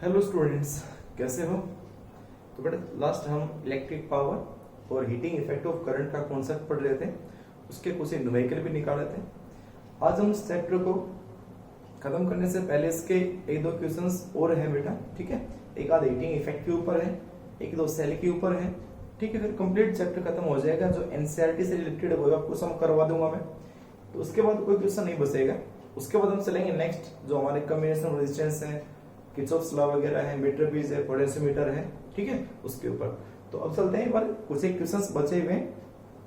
Hello students, कैसे हो? तो बेटा लास्ट हम इलेक्ट्रिक पावर और हीटिंग इफेक्ट ऑफ करंट का कॉन्सेप्ट पढ़ रहे थे। उसके कुछ न्यूमेरिकल भी निकाले थे। आज हम इस चैप्टर को खत्म करने से पहले इसके एक दो क्वेश्चंस और हैं बेटा, ठीक है। एक आध हीटिंग इफेक्ट के ऊपर है, एक दो सेल के ऊपर है, ठीक है। फिर कंप्लीट चैप्टर खत्म हो जाएगा। जो एनसीईआरटी से रिलेटेड होगा आपको सम करवा दूंगा मैं, तो उसके बाद कोई क्वेश्चन नहीं बचेगा। उसके बाद हम चलेंगे नेक्स्ट, जो हमारे कम्बिनेशन रेजिस्टेंस है, किरचॉफ्स लॉ वगैरह है, मीटर बीज है, पोटेंशियोमीटर है, ठीक है, उसके ऊपर। तो अब चलते हैं, एक बार कुछ एक क्वेश्चंस बचे हुए हैं,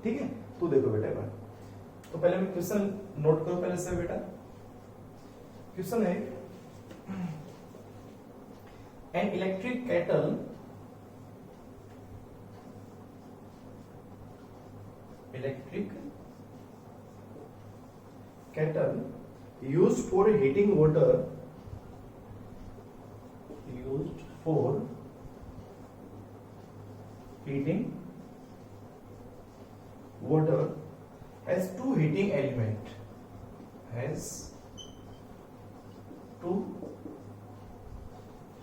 ठीक है। तो देखो बेटा एक बार, तो पहले मैं क्वेश्चन नोट करो पहले से बेटा। क्वेश्चन है, an electric kettle used for heating water has two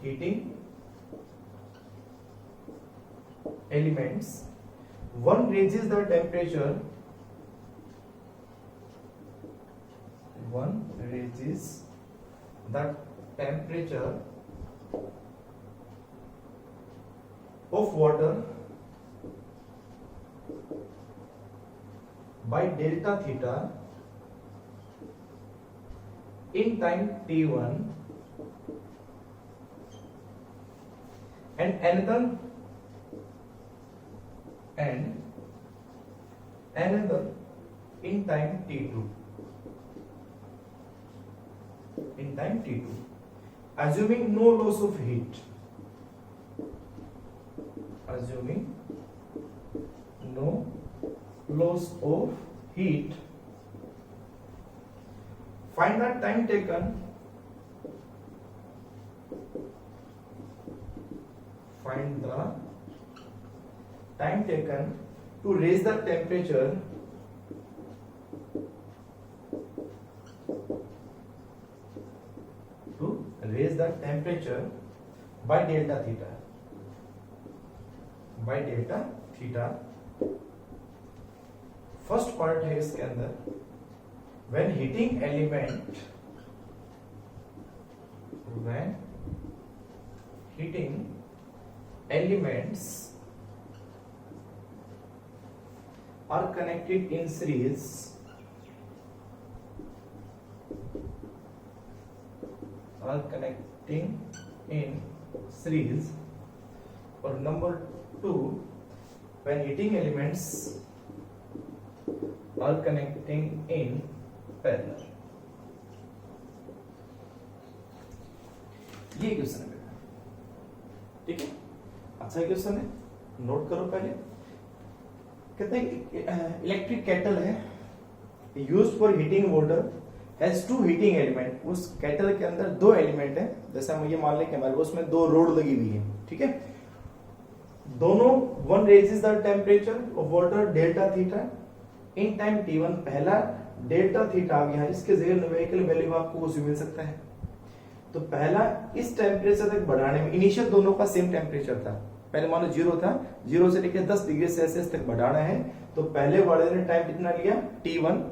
heating elements one raises the temperature of water by delta theta in time t1 and another in time t2 assuming no loss of heat, find the time taken to raise the temperature by delta theta। First part है इसके अंदर, when heating elements are connected in series, और number 2, when heating elements are connecting in parallel। ये question है बेटा, ठीक है। अच्छा क्वेश्चन है, नोट करो पहले। कहते हैं इलेक्ट्रिक केटल है, used for heating water, has two heating element. उस केटल के अंदर दो एलिमेंट है। जैसे हम ये मान लें कि हमारे पास उसमें दो रोड लगी हुई है, ठीक है। दोनों, one raises the temperature of water delta theta in time t1। पहला डेल्टा थीटा आ गया, इसके जगह न्यूमेरिकल वैल्यू आपको कुछ भी मिल सकता है। तो पहला इस टेम्परेचर तक बढ़ाने में, इनिशियल दोनों का सेम टेम्परेचर था, पहले मानो 0 था, 0 से लेकर 10 डिग्री सेल्सियस तक बढ़ाना है। तो पहले वाले ने टाइम कितना लिया, t1,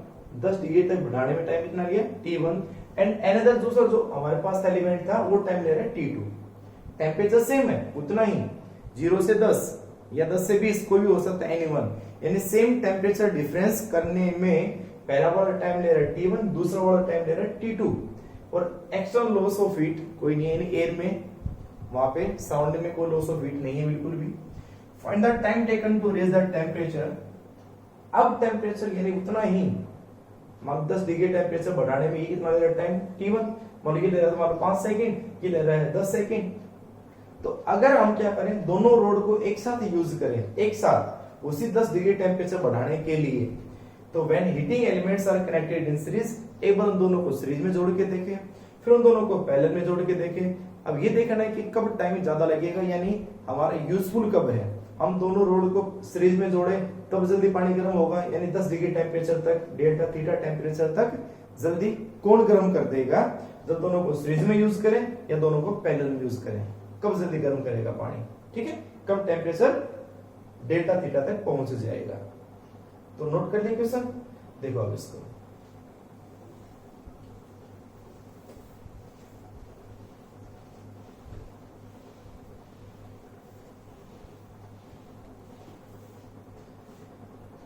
10 डिग्री तक बढ़ाने में टाइम कितना लिया, t1, एंड अनदर दूसरा जो हमारे पास एलिमेंट था वो टाइम ले रहा है t2। टेम्परेचर सेम है, उतना ही, 0 से 10 या 10 से 20 कोई भी हो सकता है, एनीवन। यानी सेम टेम्परेचर डिफरेंस करने में पहला वाला टाइम ले रहा है t1, दूसरा वाला टाइम ले रहा है t2। और एक्सटर्नल लॉस ऑफ हीट कोई नहीं है, यानी एयर में, वहां पे साउंड में कोई लॉस ऑफ हीट नहीं है बिल्कुल भी। Find the time taken to raise the temperature. अब टेम्परेचर यानी उतना ही, मान 10 डिग्री टेम्परेचर बढ़ाने में ये कितना ले रहा है टाइम, t1, मान ये ले रहा है तुम्हारा 5 सेकंड, ये ले रहा है 10 सेकंड। तो अगर हम क्या करें, दोनों रोड को एक साथ यूज करें, एक साथ उसी 10 डिग्री टेम्परेचर बढ़ाने के लिए, तो when heating elements are connected in series, एक बार उन दोनों को सीरीज में जोड़ के देखें, फिर उन दोनों को पैरेलल में जोड़ के देखें। अब ये देखना है कि कब टाइम ज्यादा लगेगा, यानी हमारा यूजफुल कब है। हम दोनों रोड को सीरीज में जोड़े तब जल्दी पानी गर्म होगा, यानी 10 डिग्री टेम्परेचर तक, डेल्टा थीटा टेम्परेचर तक जल्दी कौन गर्म कर देगा? जब दोनों को सीरीज में यूज करें या दोनों को पैरेलल में यूज करें, कब जल्दी गर्म करेगा पानी? ठीक है, कब टेम्परेचर डेल्टा थीटा तक पहुंच जाएगा। तो नोट कर लिया क्वेश्चन, देखो अब इसको।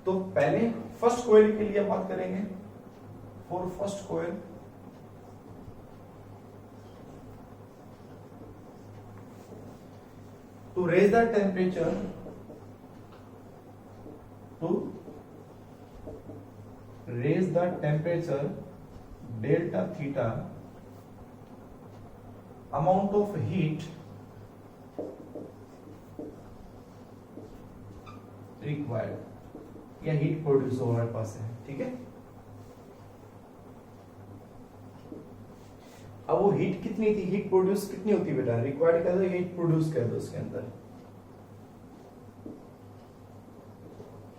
तो पहले फर्स्ट कॉइल के लिए बात करेंगे। For first coil, to raise the temperature delta theta, amount of heat required, या हीट प्रोड्यूस हो हमारे पास है। ठीक है, अब वो हीट कितनी थी, हीट प्रोड्यूस कितनी होती है बेटा? रिक्वायर्ड कह दो, हीट प्रोड्यूस कह दो उसके अंदर।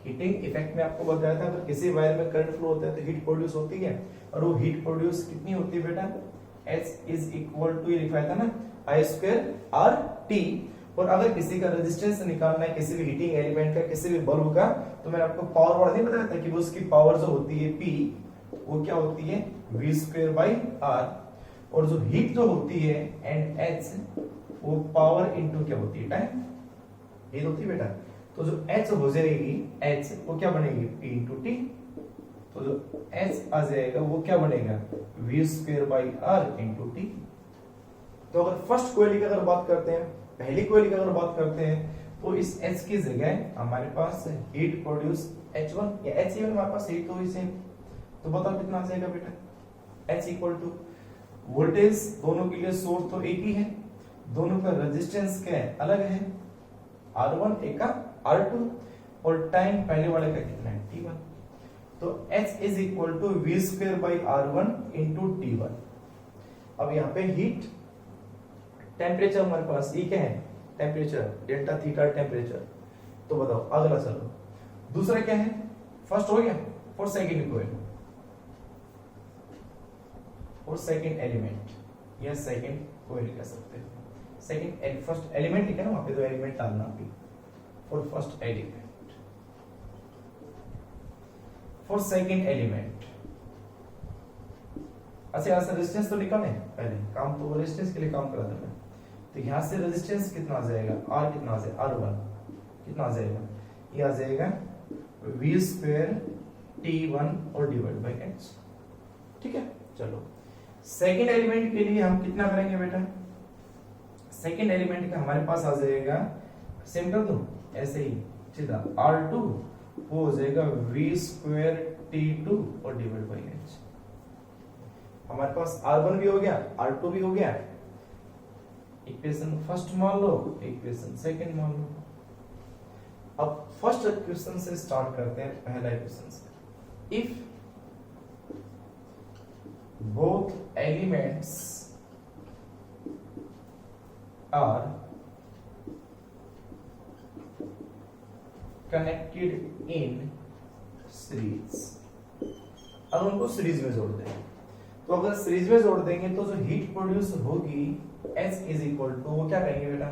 हीटिंग इफेक्ट में आपको बताया था, अगर किसी वायर में करंट फ्लो होता है तो हीट प्रोड्यूस होती है, और वो हीट प्रोड्यूस कितनी होती है बेटा? H इज इक्वल टू, ये लिखा था ना, I स्क्वायर आर टी। और अगर किसी का रेजिस्टेंस निकालना है किसी भी हीटिंग एलिमेंट का, किसी भी बल्ब का, तो मैंने आपको पावर वाला नहीं बताया था कि वो उसकी पावर जो होती है P, वो क्या होती है? V square by R. और जो हीट जो होती है एंड H, वो पावर इनटू क्या होती है? टाइम। हीट होती है बेटा, तो जो H हो जाएगी, H वो क्या बनेगी? P into T. तो जो H आ जाएगा वो क्या बनेगा? V square by R into T. तो अगर फर्स्ट कॉइल की अगर बात करते हैं, पहली कॉइल की अगर बात करते हैं, तो इस H की जगह हमारे पास हीट प्रोड्यूस H1 या H हमारे पास हीट तो इसे, तो बताओ कितना आ जाएगा बेटा? H इक्वल टू वोल्टेज, दोनों के लिए सोर्स तो एक ही है, दोनों का रेजिस्टेंस क्या है? अलग है, R1 एक का R2, और टाइम पहले वाले का कितना है? T1। तो H is equal to V square by R1 into T1। अब यहाँ पे हीट, टेम्परेचर हमारे पास ये क्या है? Temperature, delta theta temperature. तो बताओ अगला, चलो दूसरा क्या है? फर्स्ट हो गया, और सेकंड कॉइल और सेकंड एलिमेंट या सेकंड कॉइल कह सकते हैं। सेकंड फर्स्ट एलिमेंट है ना, वहां पे तो एलिमेंट डालना भी। For first element, for second element, अच्छा यहां से रेजिस्टेंस तो निकाले पहले, काम तो रेजिस्टेंस के लिए काम करा था मैं। तो यहां से रेजिस्टेंस कितना आ जाएगा? R कितना आ जाएगा? R1 कितना आ जाएगा? ये आ जाएगा V स्क्वायर T1 और डिवाइड बाई H। ठीक है, चलो सेकंड एलिमेंट के लिए हम कितना करेंगे बेटा? सेकंड एलिमेंट का हमारे पास आ जाएगा, सेम कर दो ऐसे ही सीधा, R2 वो हो जाएगा V स्क्वायर T2 और डिवाइड बाई H। हमारे पास R1 भी हो गया, R2 भी हो गया। इक्वेशन फर्स्ट मान लो, इक्वेशन सेकंड मान लो। अब फर्स्ट इक्वेशन से स्टार्ट करते हैं, पहला इक्वेशन से। If both elements are connected in series, अब उनको सीरीज में जोड़ दें, तो अगर सीरीज में जोड़ देंगे तो जो हीट प्रोड्यूस होगी H इज इक्वल टू, वो क्या करेंगे बेटा?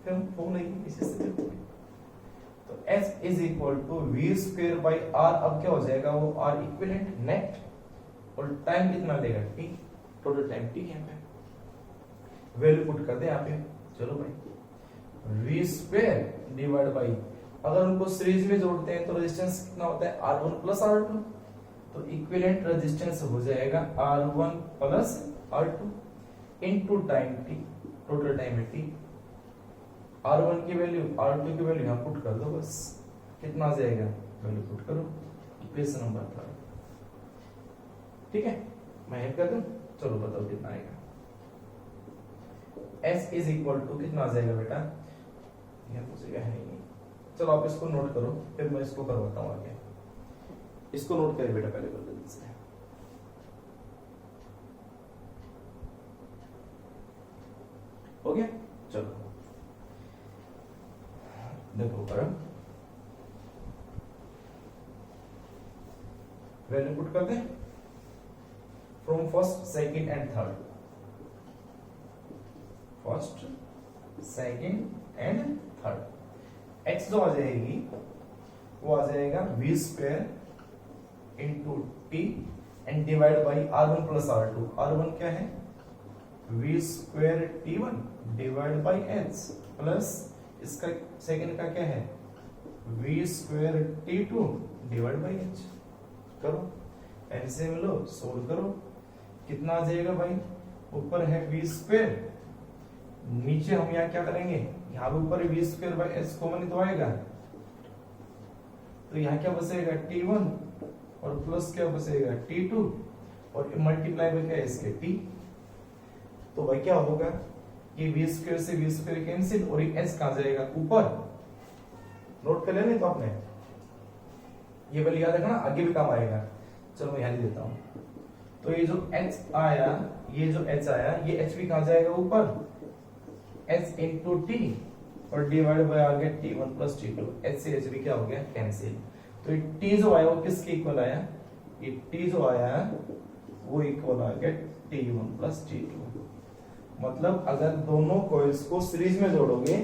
फिर हम फॉर्मूला इसी से देखते हैं। तो H is equal to V square by R। अब क्या हो जाएगा? वो R इक्विवेलेंट नेट, और टाइम कितना देगा? T, total time T। यहाँ पे वैल्यू पुट कर दे यहाँ पे, चलो भाई V स्क्वायर डिवाइड बाई, अगर उनको सीरीज में जोड़ते हैं तो रेजिस्टेंस कितना होता है? R1 plus R2। तो इक्विवेलेंट रेजिस्टेंस हो जाएगा R1 plus R2 into time T, total time है T। R1 की वैल्यू, R2 की वैल्यू यहाँ पुट कर दो, बस कितना आ जाएगा? वैल्यू पुट करो, इक्वेशन नंबर 3। ठीक है, मैं हेल्प कर दूं, चलो बताओ कितना आएगा? S इज इक्वल टू कितना आ जाएगा बेटा? यहाँ तो जगह है नहीं, चलो आप इसको नोट करो, फिर मैं इसको करवाता हूँ आगे। इसको नोट करें बेटा पहले जल्दी से। हो गया, चलो देखो पर वैल्यू पुट कर दें। From first second and third, first second and third. x जो आ जाएगी वो आ जाएगा v square into T and divide by r1 plus r2। r1 क्या है v square t1 divide by h plus इसका सेकंड का क्या है v square t2 divide by h। करो एलसीएम लो, सोल्व करो, कितना आ जाएगा भाई, ऊपर है v स्क्वायर, नीचे हम यहाँ क्या करेंगे, यहाँ पे ऊपर v square by h common तो आएगा, तो यहाँ क्या बचेगा t1 और प्लस क्या बचेगा t2 और मल्टीप्लाई बाई क्या है इसके t। तो भाई क्या होगा कि v स्क्वायर से v स्क्वायर कैंसिल और ये h कहां जाएगा ऊपर। नोट कर लेने तो आपने, ये वाली याद रखना, आगे भी काम आएगा। चलो मैं यहाँ लिख देता हूं। तो ये जो h आया, ये जो h आया, ये h भी कहां जाएगा ऊपर, h इंटू टी और डिवाइड बाय आ गया t1 प्लस t2, h से h भी क्या हो गया कैंसिल। तो ये t जो आया वो किसके इक्वल आया, ये t जो आया वो इक्वल आ गया t1 प्लस t2। मतलब अगर दोनों कॉइल्स को सीरीज में जोड़ोगे,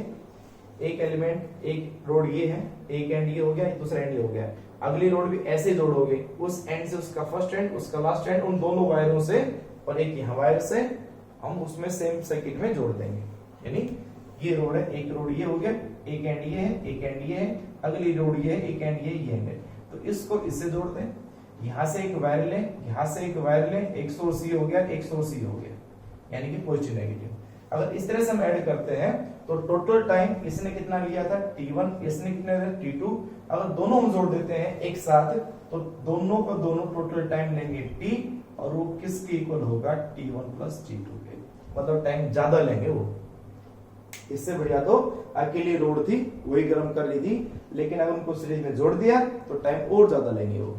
एक एलिमेंट, एक रोड ये है, एक एंड ये हो गया, दूसरा एंड ये हो गया, अगली रोड भी ऐसे जोड़ोगे, उस एंड से उसका फर्स्ट एंड, उसका लास्ट एंड, उन दोनों वायरों से और एक यहाँ वायर से हम उसमें सेम सर्किट में जोड़ देंगे। यानी ये रोड है, एक रोड ये हो गया, एक एंड ये है, एक एंड ये है, अगली रोड ये है, एक एंड ये एंड है, तो इसको इससे जोड़ दें। यहाँ से एक वायर लें, यहाँ से एक वायर लें, एक सोर्स ये हो गया, एक सोर्स ये हो गया, यानी कि पॉजिटिव नेगेटिव। अगर इस तरह से हम ऐड करते हैं तो टोटल टाइम इसने कितना लिया था t1, इसने कितना लिया था t2। अगर दोनों हम जोड़ देते हैं एक साथ तो दोनों का दोनों टोटल टाइम लेंगे t और वो किसके इक्वल होगा t1 प्लस t2 के, मतलब टाइम ज्यादा लेंगे वो। इससे बढ़िया तो अकेली रोड थी वही गर्म कर ली थी, लेकिन अगर उनको सीरीज में जोड़ दिया तो टाइम और ज्यादा लेंगे वो।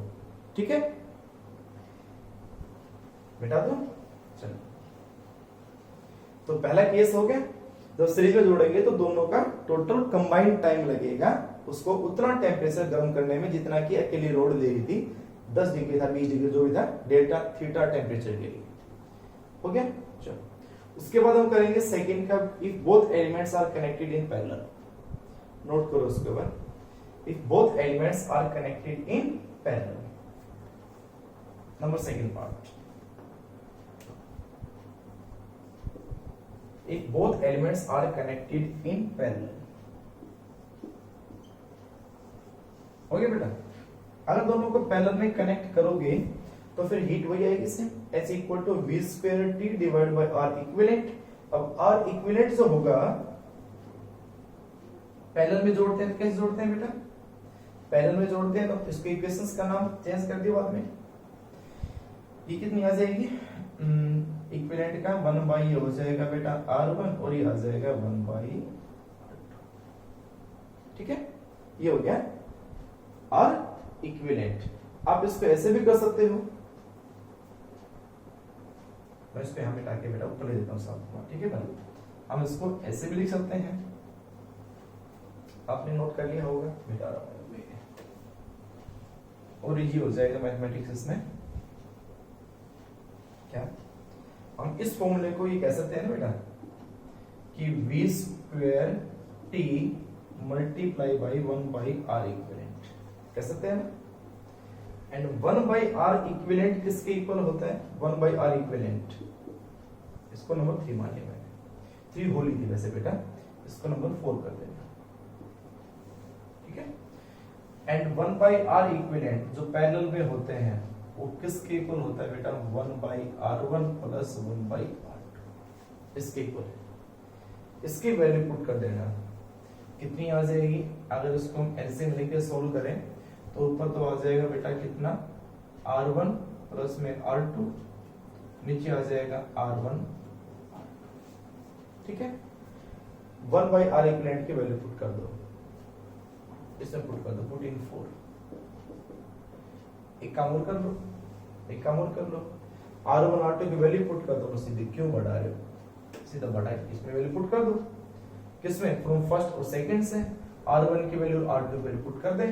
ठीक है, बेटा दो। चलो, तो पहला केस हो गया, जब सीरीज में जोड़ेंगे तो दोनों का टोटल कंबाइंड टाइम लगेगा उसको उतना टेम्परेचर गर्म करने में जितना कि अकेली रोड ले रही थी। 10 डिग्री था, 20 डिग्री जो भी था, डेल्टा थीटा टेम्परेचर के लिए। हो गया। चलो, उसके बाद हम करेंगे सेकंड का, if both elements are connected in parallel. Note करो उसके बाद, if both elements are connected in parallel. Number second part, if both elements are connected in parallel। हो गया बेटा, अगर दोनों को पैरेलल में कनेक्ट करोगे तो फिर हीट वही आएगी same, H equal to V square T divide by R equivalent. अब आर इक्विवेलेंट जो होगा, पैरेलल में जोड़ते हैं तो कैसे जोड़ते हैं बेटा, पैरेलल में जोड़ते हैं तो इसके इक्वेशंस का नाम चेंज कर दिया बाद में। ये कितनी आ जाएगी, इक्विवेलेंट का 1 बाई हो जाएगा बेटा R1 और ये आ जाएगा 1 बाई R2। ठीक है, ये हो गया R इक्विवेलेंट। आप इसको ऐसे भी कर सकते हो, मैं इसको यहां मिटा के बेटा ऊपर ले देता हूं साथ। ठीक है भाई, हम इसको ऐसे भी लिख सकते हैं, आपने नोट कर लिया होगा, मिटा रहा हूं और ये हो जाएगा मैथमेटिक्स में क्या, हम इस फॉर्मूले को ये कह सकते हैं ना बेटा कि v square t multiply by 1 by r equivalent कह सकते हैं ना। एंड 1 बाई r इक्विवेलेंट किसके इक्वल होता है, 1 बाई r इक्विवेलेंट, इसको नंबर 3 मान लिया मैंने, 3 होली थी वैसे बेटा, इसको नंबर 4 कर देना। ठीक है, एंड 1 बाई r इक्विवेलेंट जो पैरेलल में होते हैं वो किसके इक्वल होता है बेटा, 1 by R1 plus 1 by R2, इसके इक्वल है। इसकी वैल्यू पुट कर देना, कितनी आ जाएगी, अगर इसको हम एलसीएम लेके सोल्व करें तो ऊपर तो आ जाएगा बेटा कितना, R1 प्लस में R2, नीचे आ जाएगा R1 R2। ठीक है, 1 बाई R इक्विवेलेंट की वैल्यू पुट कर दो, इसमें पुट कर दो, पुट इन 4। एक काम और कर लो, एक काम और कर लो, R1 R2 की वैल्यू पुट कर दो, सीधे क्यों बढ़ा रहे हो, सीधा बढ़ा के इसमें वैल्यू पुट कर दो, किसमें, फ्रॉम फर्स्ट और सेकंड से R1 की वैल्यू R2 की वैल्यू पुट कर दें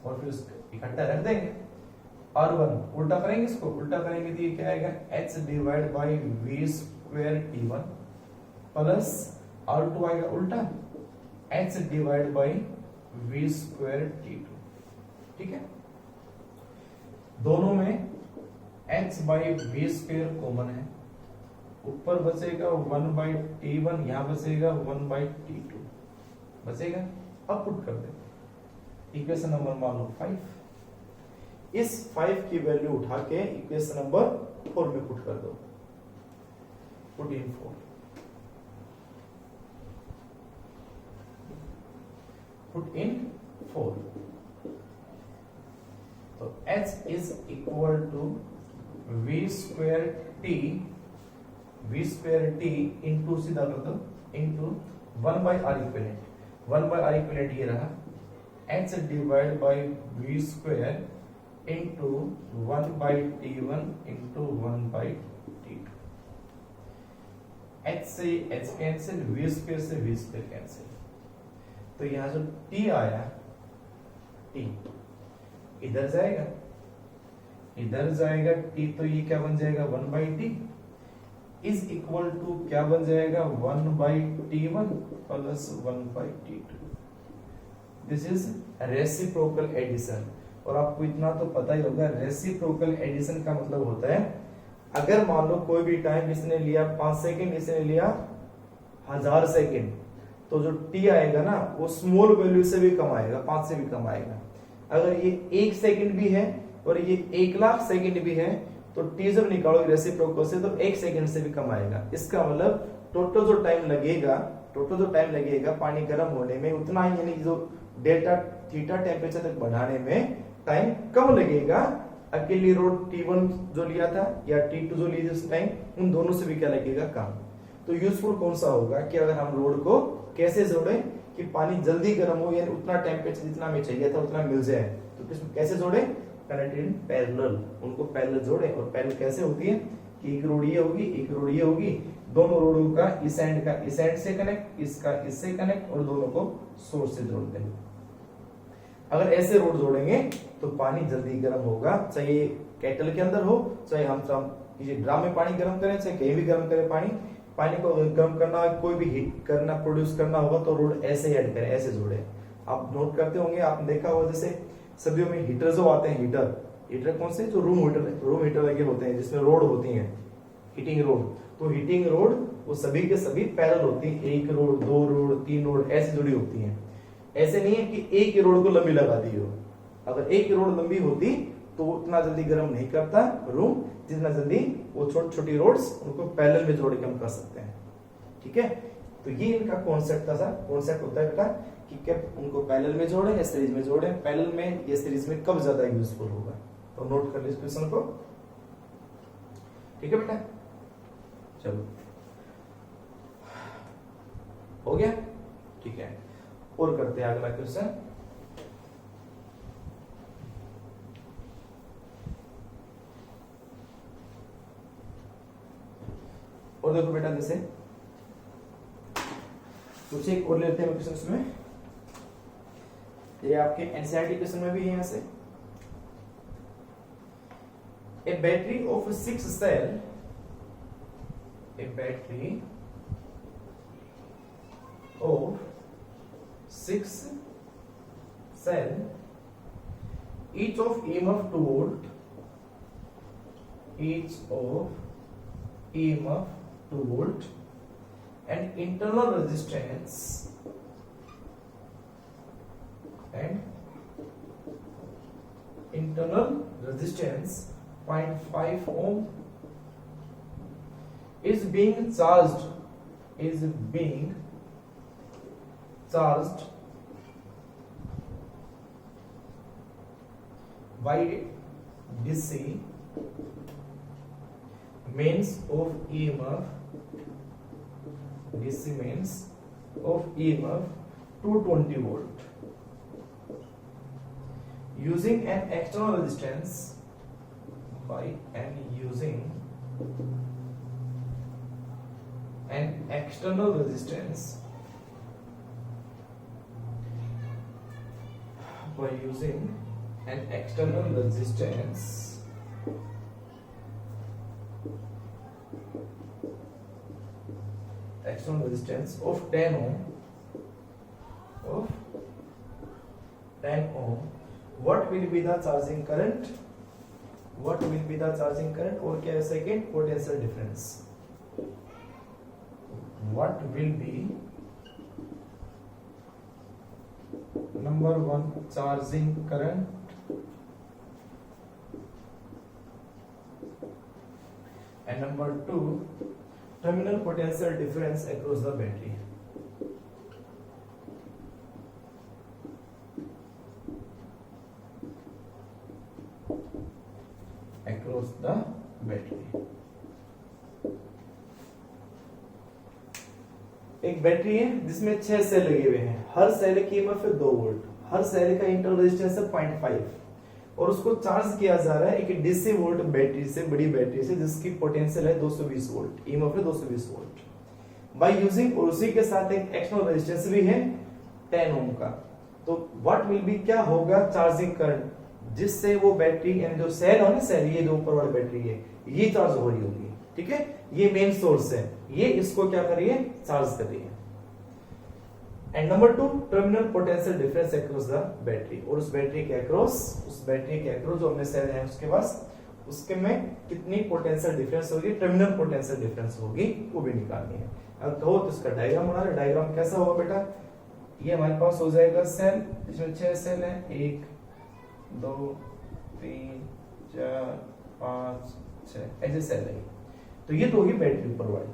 और फिर इकट्ठा रख देंगे। R1 उल्टा करेंगे, इसको उल्टा करेंगे तो ये क्या आएगा, h divide by v square t1 plus R2 आएगा उल्टा h divide by v square t2। ठीक है, दोनों में h by v square common है, ऊपर बचेगा 1 बाई t1, यहां बचेगा 1 बाई t2 बचेगा। अब पुट कर दे, इक्वेशन नंबर मान लो 5, इस 5 की वैल्यू उठा के इक्वेशन नंबर 4 में पुट कर दो, पुट इन 4, पुट इन 4, तो h is equal to v square t into सीधा कर दो into 1 by R equivalent, 1 by R equivalent ये रहा, h divide by v square into 1 by t1 into 1 by t2, h से h cancel, v square से v square cancel, तो यहां जो t आया, t इधर जाएगा, इधर जाएगा t, तो ये क्या बन जाएगा 1 by t is equal to क्या बन जाएगा 1 by t1 plus 1 by t2। This is reciprocal addition, और आपको इतना तो पता ही होगा, रेसिप्रोकल एडिशन का मतलब होता है अगर मान लो कोई भी टाइम इसने लिया 5 सेकंड, इसने लिया 1000 सेकंड, तो जो t आएगा ना वो स्मॉल वैल्यू से भी कम आएगा, 5 से भी कम आएगा। अगर ये 1 सेकंड भी है और ये 1,00,000 सेकंड भी है, तो t जब निकालोगे रेसिप्रोकल से तो 1 सेकंड से भी कम आएगा। इसका मतलब टोटल जो टाइम लगेगा पानी गर्म होने में उतना ही, यानी जो डेल्टा थीटा टेम्परेचर तक बढ़ाने में टाइम कम लगेगा। अकेली रोड T1 जो लिया था या T2 जो ली थी उस टाइम, उन दोनों से भी क्या लगेगा कम। तो यूजफुल कौन सा होगा कि अगर हम रोड को कैसे जोड़े कि पानी जल्दी गर्म हो, यानी उतना टेम्परेचर जितना हमें चाहिए था उतना मिल जाए, तो कैसे जोड़े, कनेक्टेड इन पैरेलल, उनको पैरेलल जोड़े। और पैरेलल कैसे होती है कि एक रोड ये होगी, एक रोड ये होगी, दोनों रोडों का इस एंड से कनेक्ट, इसका इससे कनेक्ट, और दोनों को सोर्स से जोड़ देंगे। अगर ऐसे रोड जोड़ेंगे तो पानी जल्दी गर्म होगा, चाहे केटल के अंदर हो, चाहे हम किसी ड्राम में पानी गर्म करें, चाहे कहीं भी गर्म करें पानी को गर्म करना, कोई भी हीट करना, प्रोड्यूस करना होगा तो रोड ऐसे ऐड करें, ऐसे जोड़े। आप नोट करते होंगे, आपने देखा होगा जैसे सर्दियों में हीटर जो आते हैं, हीटर कौन से, जो रूम हीटर लगे होते हैं जिसमें रोड होती है, हीटिंग रोड, तो हीटिंग रोड वो सभी के सभी पैरेलल होती है, 1 रोड 2 रोड 3 रोड ऐसे जुड़ी होती हैं। ऐसे नहीं है कि एक ही रोड को लंबी लगा दी हो, अगर एक ही रोड लंबी होती तो उतना जल्दी गर्म नहीं करता रूम, जितना जल्दी वो छोटी छोटी रोड्स उनको पैरेलल में जोड़ के हम कर सकते हैं। ठीक है, तो ये इनका कॉन्सेप्ट था। कॉन्सेप्ट होता है बेटा कि कब उनको पैरेलल में जोड़े या सीरीज में जोड़े, पैरेलल में या सीरीज में कब ज्यादा यूजफुल होगा, तो नोट कर लीजिए इस क्वेश्चन को। ठीक है बेटा, चलो हो गया। ठीक है, और करते हैं अगला क्वेश्चन। और देखो बेटा, जैसे कुछ एक और लेते हैं क्वेश्चन में, ये आपके एनसीईआरटी क्वेश्चन में भी है। यहां से a battery of 6 cell, a battery of 6 cell, each of EMF 2 volt, each of EMF 2 volt, and internal resistance 0.5 ohm is being charged by DC means of EMF 220 volt using an external resistance by using an external resistance external resistance of 10 ohm what will be the charging current, what will be the charging current, और क्या है second potential difference, what will be number 1 charging current and number 2 terminal potential difference across the battery. Across the battery. एक battery है जिसमें 6 cell लगे हुए हैं, हर cell की कीमत है 2 वोल्ट, हर सेल का इंटरनल रेजिस्टेंस है 0.5 और उसको चार्ज किया जा रहा है एक डीसी वोल्ट बैटरी से, बड़ी बैटरी से, जिसकी पोटेंशियल है 220 वोल्ट, ईएमएफ है 220 वोल्ट बाय यूजिंग, और उसी के साथ एक एक्सटर्नल रेजिस्टेंस भी है 10 ओम का। तो व्हाट विल बी, क्या होगा चार्जिंग करंट जिससे वो बैटरी यानी जो सेल है ना, सेल ये जो ऊपर वाली बैटरी है ये चार्ज हो रही होगी, ठीक है, ये मेन सोर्स है, ये इसको क्या कर रही है, चार्ज कर रही है। And number 2 terminal potential difference across the battery, और उस बैटरी के अक्रॉस जो हमने सेल है उसके पास, उसके में कितनी पोटेंशियल डिफरेंस होगी, टर्मिनल पोटेंशियल डिफरेंस होगी, वो भी निकालनी है। अब कहो तो इसका डायग्राम बना रहे, डायग्राम कैसा होगा बेटा, ये हमारे पास हो जाएगा सेल, इसमें 6 सेल है, 1 2 3 4 5 6 ऐसे सेल है, तो ये तो होगी बैटरी ऊपर वाली,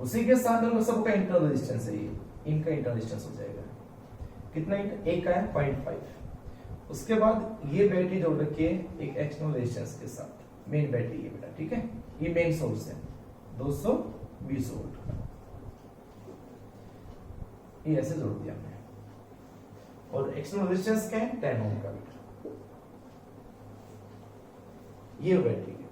उसी के साथ हम सबका इंटरनल रेजिस्टेंस है, ये इनका इंटरनल रेजिस्टेंस हो जाएगा कितना, एक का है 0.5। उसके बाद ये बैटरी जोड़ रखी है एक एक्सटर्नल रेजिस्टेंस के साथ, मेन बैटरी ये बेटा, ठीक है, ये मेन सोर्स है 220 वोल्ट का, ये ऐसे जोड़ दिया हमने, और एक्सटर्नल रेजिस्टेंस क्या है 10 ओम का बेटा, ये बैटरी है,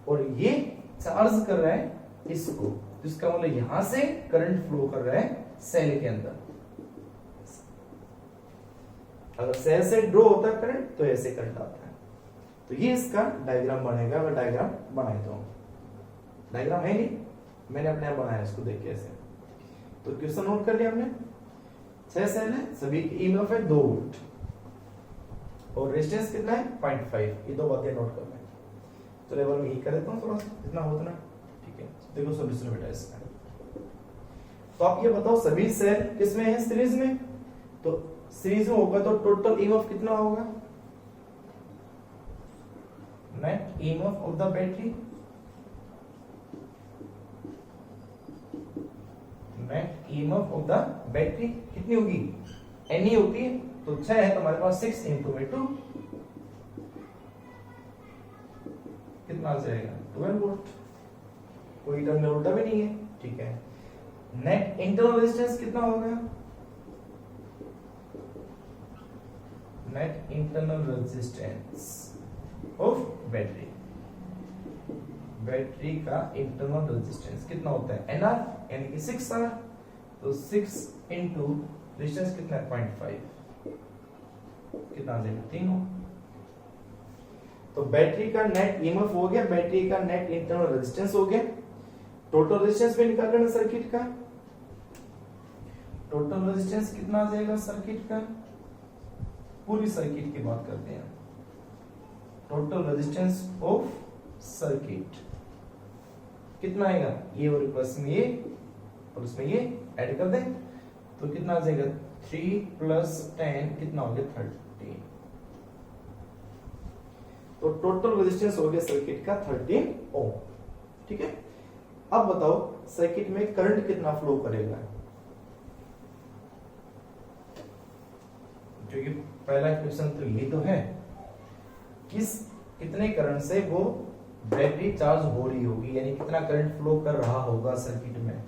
और ये चार्ज कर रहा है इसको, जिसका मतलब यहां से करंट फ्लो कर रहा है सेल के अंदर, अगर सेल से ड्रॉ होता है करंट तो ऐसे करंट आता है। तो ये इसका डायग्राम बनेगा, अगर डायग्राम बनाए तो, डायग्राम है नहीं, मैंने अपने आप बनाया इसको देख के ऐसे। तो क्वेश्चन नोट कर लिया हमने, 6 सेल है, सभी की ईएमएफ है 2 वोल्ट और रेजिस्टेंस कितना है 0.5, ये दो बातें नोट करना है। तो लेवल में ही कर देता हूं थोड़ा सा, जितना हो उतना, ठीक है। देखो सॉल्यूशन बेटा इसका, तो आप ये बताओ सभी सेल किसमें है, सीरीज में, तो सीरीज में होगा तो टोटल ईएमएफ कितना होगा, net EMF of the battery, net EMF of the battery कितनी होगी, एन होती है, तो 6 है तो हमारे पास 6 इंटू में 2 कितना आ जाएगा 12 वोल्ट, कोई टर्मिनल उल्टा भी नहीं है, ठीक है। नेट इंटरनल रेजिस्टेंस कितना होगा, net internal resistance of battery, battery का इंटरनल रेजिस्टेंस कितना होता है एनआर, यानी कि 6R, तो 6 इंटू रेजिस्टेंस कितना है 0.5, कितना आ जाएगा 3 ओम। तो बैटरी का नेट ईएमएफ हो गया, बैटरी का नेट इंटरनल रेजिस्टेंस हो गया, टोटल रेजिस्टेंस भी निकाल लेना सर्किट का, टोटल रेजिस्टेंस कितना आ जाएगा सर्किट का, पूरी सर्किट की बात करते हैं, टोटल रेजिस्टेंस ऑफ सर्किट कितना आएगा, ये और प्लस में ये और उसमें ये ऐड कर दें तो कितना आ जाएगा 3 + 10 कितना हो गया 13, तो टोटल रेजिस्टेंस हो गया सर्किट का 13 ओम, ठीक है। अब बताओ सर्किट में करंट कितना फ्लो करेगा, क्योंकि पहला क्वेश्चन तो ये तो है, कितने करंट से वो बैटरी चार्ज हो रही होगी, यानी कितना करंट फ्लो कर रहा होगा सर्किट में,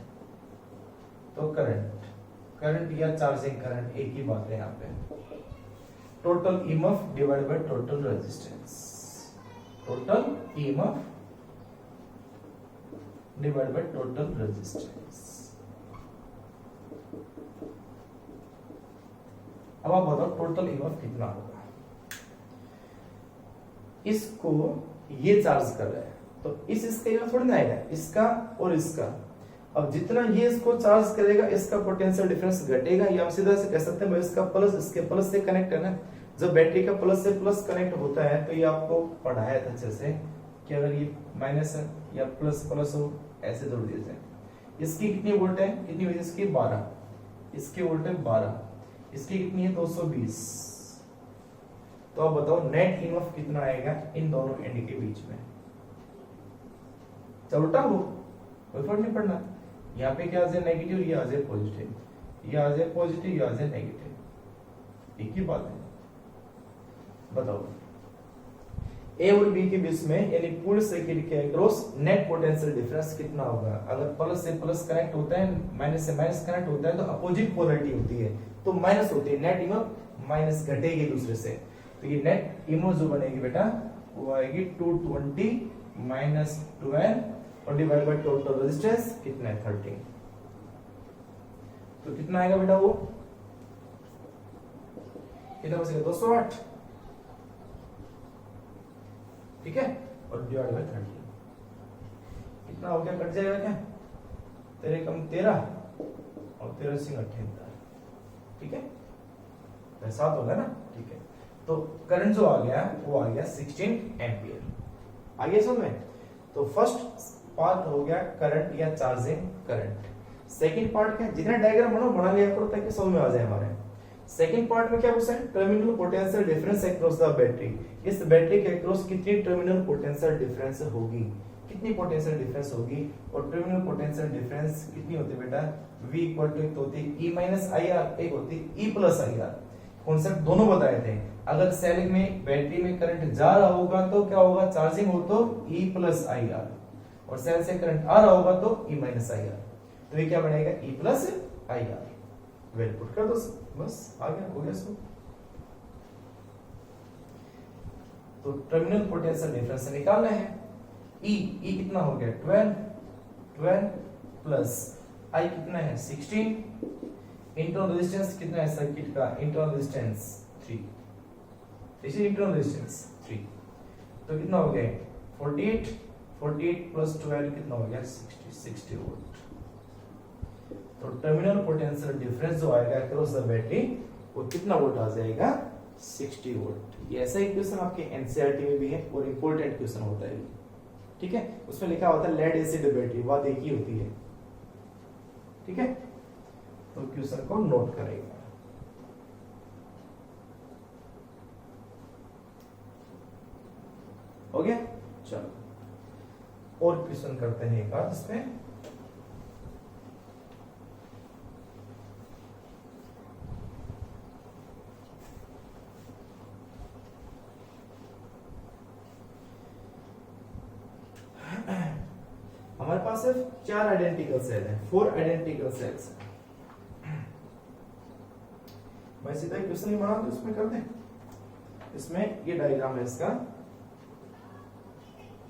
तो करंट या चार्जिंग करंट एक ही बात है यहाँ पे, total EMF divide by total resistance, total EMF divide by total resistance. अब आप बताओ टोटल ईएमएफ कितना होगा, इसको ये चार्ज कर रहा है, तो इसका इनवर्स थोड़ी ना आएगा, इसका और इसका। अब जितना ये इसको चार्ज करेगा इसका पोटेंशियल डिफरेंस घटेगा, या हम सीधा से कह सकते हैं इसका प्लस इसके प्लस से कनेक्ट है ना। जब बैटरी का प्लस से प्लस कनेक्ट होता है तो ये आपको पढ़ाया था अच्छे से कि अगर ये माइनस है या प्लस प्लस हो ऐसे जोड़ दिए जाए। इसकी कितनी वोल्ट है, कितनी वजह इसकी 12, इसकी वोल्ट है 12, इसकी कितनी है 220। तो अब बताओ नेट ईएमएफ कितना आएगा इन दोनों एंड के बीच में। उल्टा हो कोई फर्क नहीं पड़ना, यहाँ पे क्या आ जाए नेगेटिव, ये आ जाए पॉजिटिव, ये आ जाए पॉजिटिव, ये आ जाए नेगेटिव, एक ही बात है। बताओ ए और बी के बीच में यानी पूर्ण सर्किट के अक्रॉस नेट पोटेंशियल डिफरेंस कितना होगा। अगर प्लस से प्लस कनेक्ट होता है, माइनस से माइनस कनेक्ट होता है तो अपोजिट पोलैरिटी होती है, तो माइनस होती है, नेट ईएमएफ माइनस घटेगी दूसरे से। तो ये नेट ईएमएफ जो बनेगी बेटा वो आएगी 220 माइनस 12 और डिवाइड बाय टोटल रेजिस्टेंस कितना है 13। तो कितना आएगा बेटा वो कितना बचेगा 208, ठीक है, और डिवाइड बाय 13 कितना हो गया, कट जाएगा क्या, तेरे कम 13 और 13 सिंह 78, ठीक है, 7 होगा ना, ठीक है। तो करंट जो आ गया वो आ गया 16 एम्पियर। आगे समझ में। तो फर्स्ट पार्ट हो गया करंट या चार्जिंग करंट। सेकंड पार्ट क्या, जितना डायग्राम बना लिया करो ताकि समझ में आ जाए हमारे। सेकंड पार्ट में क्या पूछा है, terminal potential difference across the battery. इस बैटरी के अक्रॉस कितनी टर्मिनल पोटेंशियल डिफरेंस होगी, कितनी पोटेंशियल डिफरेंस होगी, और टर्मिनल पोटेंशियल डिफरेंस कितनी होती है बेटा, V इक्वल टू एक तो होती है E माइनस आई आर, एक होती है E plus I R. Concept दोनों बताए थे। अगर सेल में बैटरी में करंट जा रहा होगा तो क्या होगा, चार्जिंग हो तो E प्लस आई आर, और सेल से करंट आ रहा होगा तो E माइनस आई आर। तो ये क्या बनेगा E plus I R. Well put कर दो, बस आ गया, हो गया सब। तो टर्मिनल पोटेंशियल डिफरेंस निकालना है। E कितना हो गया 12 प्लस I कितना है 16, इंटरनल रेजिस्टेंस कितना है सर्किट का, internal resistance 3, this is internal resistance 3। तो कितना हो गया 48 प्लस 12 कितना हो गया 60 वोल्ट। तो टर्मिनल पोटेंशियल डिफरेंस जो आएगा अक्रॉस द बैटरी वो कितना वोल्ट आ जाएगा 60 वोल्ट। ये ऐसा ही क्वेश्चन आपके एनसीईआरटी में भी है और इंपॉर्टेंट क्वेश्चन होता है, ठीक है। उसमें लिखा होता है लेड एसिड बैटरी, बात एक ही होती है, ठीक है। तो क्वेश्चन को नोट करेगा। हो गया, चलो और क्वेश्चन करते हैं एक बार इसमें। हमारे पास सिर्फ 4 आइडेंटिकल सेल है, 4 आइडेंटिकल सेल्स है। मैं सीधा क्वेश्चन ही बना दूं, इसमें कर दें। इसमें ये डायग्राम है इसका,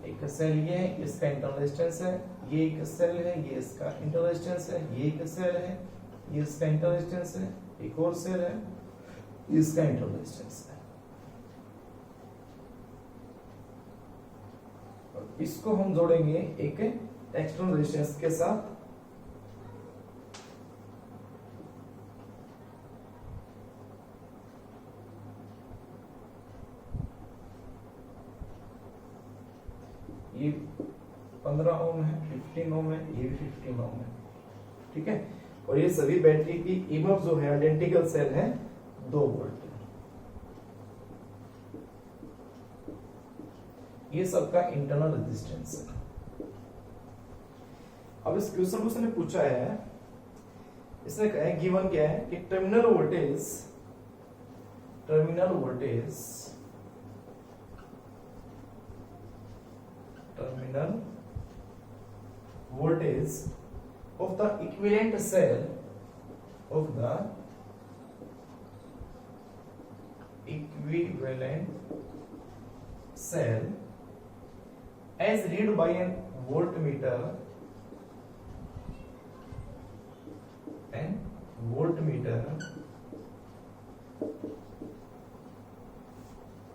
एक सेल ये है, इसका इंटरनल रेजिस्टेंस है, ये एक सेल है, ये इसका इंटरनल रेजिस्टेंस है, ये एक सेल है, ये इसका इंटरनल रेजिस्टेंस है, एक और सेल है, ये इसका इंटरनल रेजिस्टेंस है। इसको हम जोड़ेंगे एक एक्सटर्नल रेजिस्टेंस के साथ, ये 15 ओम है, 15 ओम है, ये भी 15 ओम है, ठीक है। और ये सभी बैटरी की ईएमएफ जो है आइडेंटिकल सेल है 2 वोल्ट। ये सबका इंटरनल रेजिस्टेंस है। अब इस क्वेश्चन को उसने पूछा है, इसने कहा है गिवन क्या है कि terminal voltage of the equivalent cell as read by an voltmeter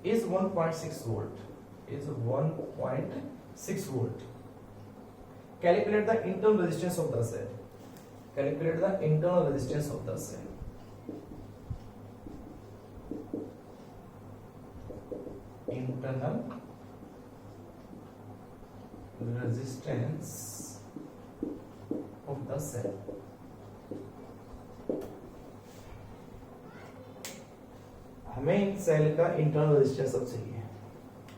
is 1.6 volt, is 1.6 6 volt. Calculate the internal resistance of the cell. Calculate the internal resistance of the cell. Internal resistance of the cell. हमें इन cell का internal resistance अब चाहिए।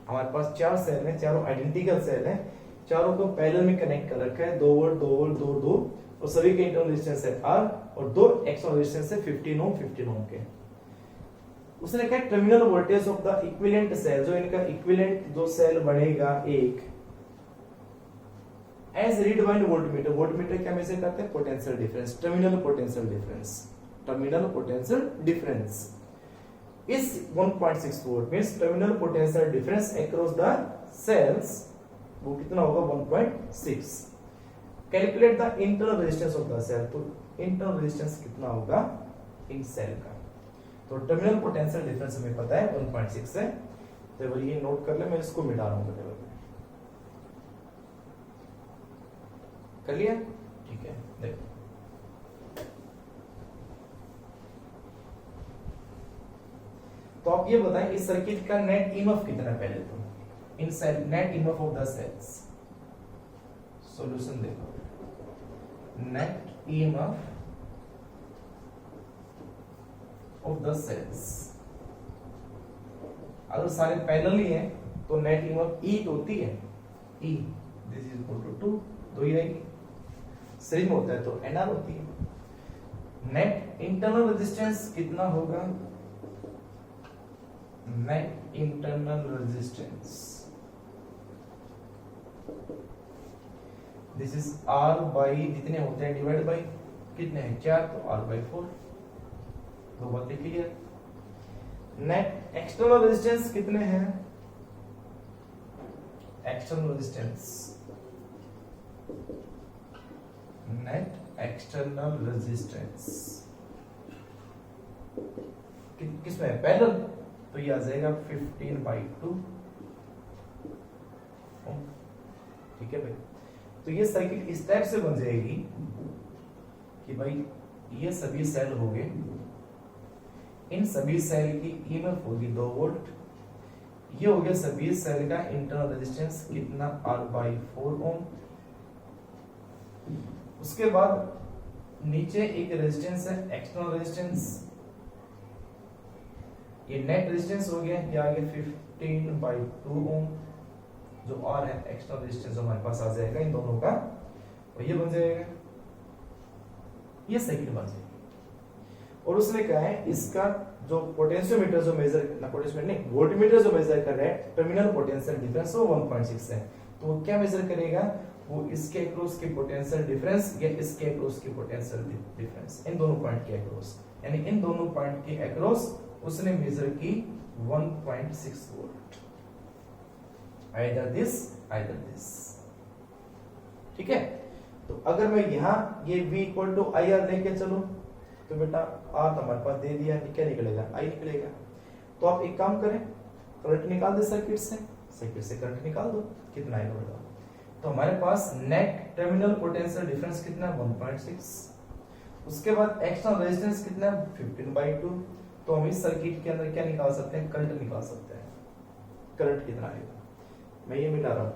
हमारे पास 4 cell हैं, चारों identical cell हैं, चारों को पैरेलल में कनेक्ट कर रखा है, 2 वोल्ट 2 वोल्ट 2 2, और सभी के इंटरनल रेजिस्टेंस है R और 2 एक्सटर्नल रेजिस्टेंस है 15 ओम 15 ओम के। उसने कहा terminal voltage of the equivalent cell, जो इनका इक्विवेलेंट जो सेल बनेगा एक, as read by voltmeter. Voltmeter क्या मेजर करते हैं? Potential difference, terminal potential difference, terminal potential difference is 1.6 volt, means terminal potential difference across the cells वो कितना होगा? 1.6. Calculate the internal resistance of the cell, तो internal resistance कितना होगा इन cell का? तो टर्मिनल पोटेंशियल डिफरेंस हमें पता है 1.6 है, तो ये नोट कर ले, मैं इसको मिटा रहा हूँ टेबल में। कर लिया? ठीक है, देखो तो आप ये बताएं इस सर्किट का नेट ईएमएफ कितना है? पहले तो इन cell net EMF of the cells, solution देखो, net EMF of the cells, अगर सारे पैरेलल ही हैं तो नेट ईएमएफ ई होती है, ई दिस इज इक्वल टू 2, दो ही रहेगी, सीरीज में होता है तो एनआर होती है। नेट इंटरनल रेजिस्टेंस कितना होगा? Net internal resistance this is R by जितने होते हैं डिवाइड बाई कितने हैं? 4, तो आर बाई 4, दो बातें क्लियर। नेट एक्सटर्नल रेजिस्टेंस कितने हैं? External resistance, net external resistance किसमें है? पैरेलल, तो ये आ जाएगा 15/2। ठीक है भाई, तो ये सर्किट इस टाइप से बन जाएगी कि भाई ये सभी सेल हो गए, इन सभी सेल की ईएमएफ होगी 2 वोल्ट, ये हो गया सभी सेल का इंटरनल रेजिस्टेंस कितना? R/4 ओम। उसके बाद नीचे एक रेजिस्टेंस है एक्सटर्नल रेजिस्टेंस, ये नेट रेजिस्टेंस हो गया, ये आ गया 15/2 ओम, जो और है एक्सटर्नल रेजिस्टेंस हमारे पास आ जाएगा इन दोनों का, और ये बन जाएगा, ये सर्किट बन जाएगी। और उसने कहा है इसका जो पोटेंशियोमीटर जो मेजर करना, पोटेंशियोमीटर नहीं वोल्टमीटर जो मेजर कर रहा है टर्मिनल पोटेंशियल डिफरेंस वो 1.6 है, तो वो क्या मेजर करेगा? वो इसके अक्रॉस की पोटेंशियल डिफरेंस या इसके अक्रॉस की पोटेंशियल डिफरेंस, इन दोनों पॉइंट के अक्रॉस, यानी इन दोनों पॉइंट के अक्रॉस उसने मेजर की 1.6 वोल्ट, आइदर दिस। ठीक है, तो अगर मैं यहां ये V = IR लेके चलूं तो बेटा R तो हमारे पास दे दिया, क्या निकलेगा? I निकलेगा। तो आप एक काम करें, करंट निकाल दे सर्किट से करंट निकाल दो, कितना आएगा बेटा? तो हमारे पास नेट टर्मिनल पोटेंशियल डिफरेंस कितना? 1.6। उसके बाद एक्सटर्नल रेजिस्टेंस कितना? 15/2। तो हम इस सर्किट के अंदर क्या निकाल सकते हैं? करंट निकाल सकते हैं। करंट कितना आएगा? मैं ये मिटा रहा हूं,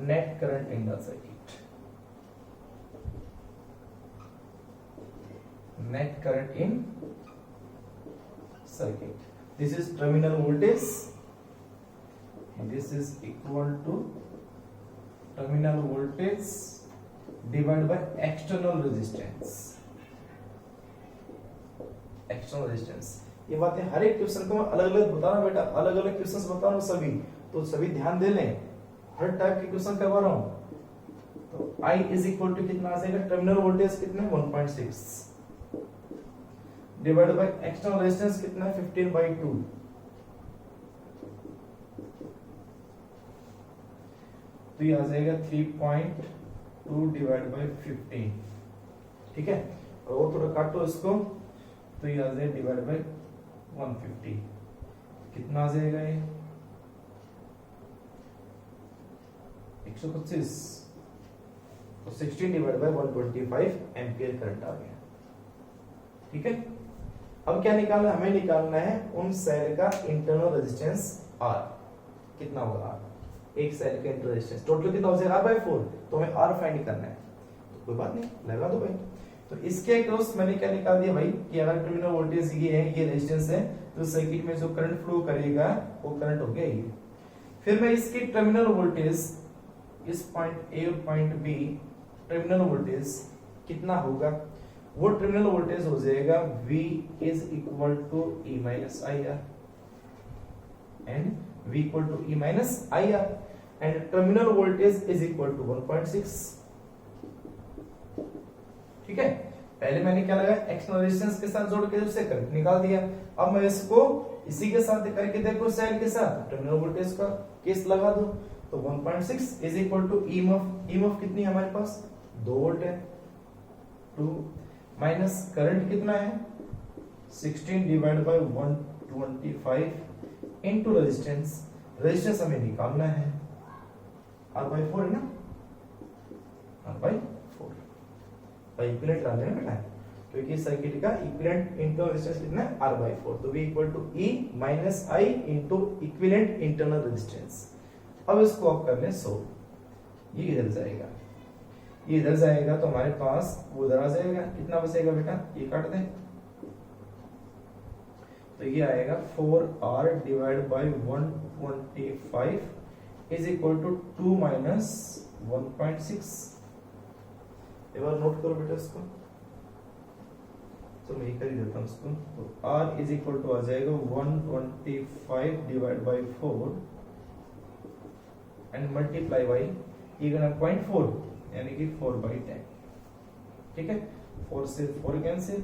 net current in the circuit, net current in circuit, this is terminal voltage, this is equal to terminal voltage divided by external resistance, external resistance। ये बातें हर एक क्वेश्चन को मैं अलग अलग बताना बेटा, अलग अलग क्वेश्चंस बता रहा हूँ सभी, तो सभी ध्यान दे लें, हर टाइप के क्वेश्चन करवा रहा हूँ। तो I इज इक्वल टू कितना आ जाएगा? टर्मिनल वोल्टेज कितना? 1.6 डिवाइड बाय एक्सटर्नल रेजिस्टेंस कितना है? 15/2। तो ये आ जाएगा 3.2 डिवाइड बाय 15। ठीक है, और थोड़ा काटो इसको, तो ये आ जाएगा डिवाइड बाय 150 कितना आ जाएगा ये 125 तो 16 डिवाइड बाय 125 एम्पियर करंट आ गया। ठीक है, अब क्या निकालना हमें निकालना है उन सेल का इंटरनल रेजिस्टेंस R कितना होगा R एक सेल का इंटरनल रेजिस्टेंस टोटल कितना हो जाएगा R/4 तो हमें R फाइंड करना है तो कोई बात नहीं लगा दो भाई। तो इसके अक्रॉस मैंने क्या निकाल दिया भाई कि अगर टर्मिनल वोल्टेज ये है ये रेजिस्टेंस है तो सर्किट में जो करंट फ्लो करेगा वो करंट हो गया ये। फिर मैं इसकी टर्मिनल वोल्टेज इस पॉइंट ए और पॉइंट बी टर्मिनल वोल्टेज कितना होगा वो टर्मिनल वोल्टेज हो जाएगा V is equal to E minus IR and V equal to E minus IR and terminal voltage is equal to 1.6। ठीक है, पहले मैंने क्या लगाया एक्सटर्नल रेजिस्टेंस के साथ जोड़ के उससे करंट निकाल दिया। अब मैं इसको इसी के साथ करके देखो सेल के साथ टर्मिनल वोल्टेज का केस लगा दो तो 1.6 is equal to EMF कितनी है हमारे पास 2 वोल्ट है 2 माइनस करंट कितना है 16 डिवाइड बाय 125 इनटू रेजिस्टेंस हमें निकालना है R/4 है ना R/4 भाई इक्विवेलेंट डालना है बेटा क्योंकि सर्किट का इक्विवेलेंट इंटरनल रेजिस्टेंस कितना है R/4 तो V इक्वल टू E माइनस I into equivalent internal resistance. अब इसको आप कर लें 100 ये इधर जाएगा ये इधर जाएगा तो हमारे पास वो उधर आ जाएगा कितना बचेगा बेटा ये काट दें तो ये आएगा 4R divide by 125 is equal to 2 minus 1.6। एक बार नोट करो बेटा इसको तो मैं कर ही देता हूं इसको तो R इज इक्वल टू आ जाएगा 125 divide by 4 and multiply by ये करना 0.4 यानी कि 4/10। ठीक है 4 से 4 कैंसिल